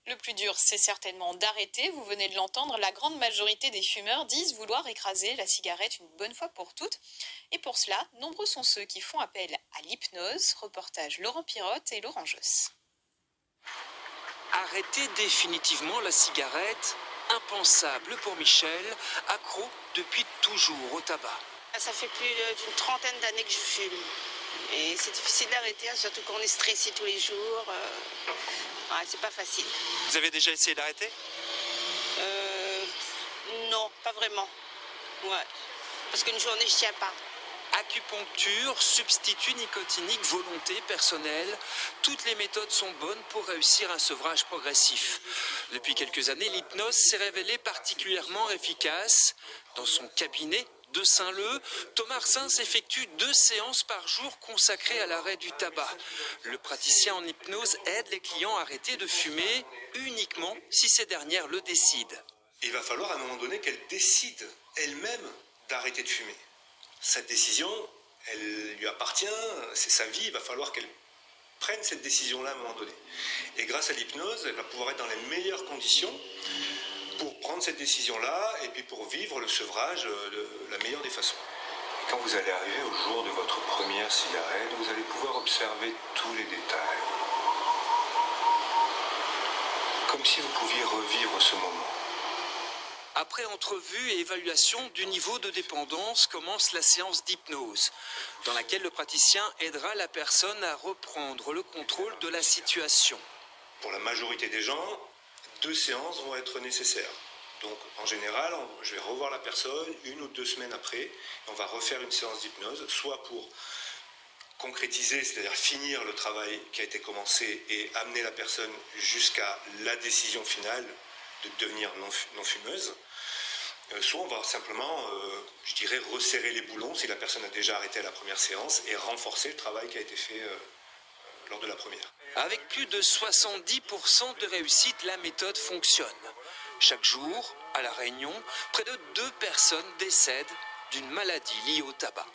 Le plus dur, c'est certainement d'arrêter. Vous venez de l'entendre, la grande majorité des fumeurs disent vouloir écraser la cigarette une bonne fois pour toutes. Et pour cela, nombreux sont ceux qui font appel à l'hypnose. Reportage Laurent Pirotte et Laurent Josse. Arrêter définitivement la cigarette, impensable pour Michel, accro depuis toujours au tabac. Ça fait plus d'une trentaine d'années que je fume. Et c'est difficile d'arrêter, surtout quand on est stressé tous les jours. Ouais, c'est pas facile. Vous avez déjà essayé d'arrêter? Non, pas vraiment. Ouais. Parce qu'une journée, je tiens pas. Acupuncture, substitut nicotinique, volonté personnelle, toutes les méthodes sont bonnes pour réussir un sevrage progressif. Depuis quelques années, l'hypnose s'est révélée particulièrement efficace. Dans son cabinet de Saint-Leu, Thomas Arsens effectue 2 séances par jour consacrées à l'arrêt du tabac. Le praticien en hypnose aide les clients à arrêter de fumer uniquement si ces dernières le décident. Il va falloir à un moment donné qu'elle décide elle-même d'arrêter de fumer. Cette décision, elle lui appartient, c'est sa vie, il va falloir qu'elle prenne cette décision-là à un moment donné. Et grâce à l'hypnose, elle va pouvoir être dans les meilleures conditions pour prendre cette décision-là et puis pour vivre le sevrage de la meilleure des façons. Quand vous allez arriver au jour de votre première cigarette, vous allez pouvoir observer tous les détails. Comme si vous pouviez revivre ce moment. Après entrevue et évaluation du niveau de dépendance, commence la séance d'hypnose, dans laquelle le praticien aidera la personne à reprendre le contrôle de la situation. Pour la majorité des gens, 2 séances vont être nécessaires. Donc en général, je vais revoir la personne 1 ou 2 semaines après, et on va refaire une séance d'hypnose, soit pour concrétiser, c'est-à-dire finir le travail qui a été commencé et amener la personne jusqu'à la décision finale de devenir non-fumeuse. Soit on va simplement, je dirais, resserrer les boulons si la personne a déjà arrêté à la première séance et renforcer le travail qui a été fait lors de la première. Avec plus de 70% de réussite, la méthode fonctionne. Chaque jour, à La Réunion, près de 2 personnes décèdent d'une maladie liée au tabac.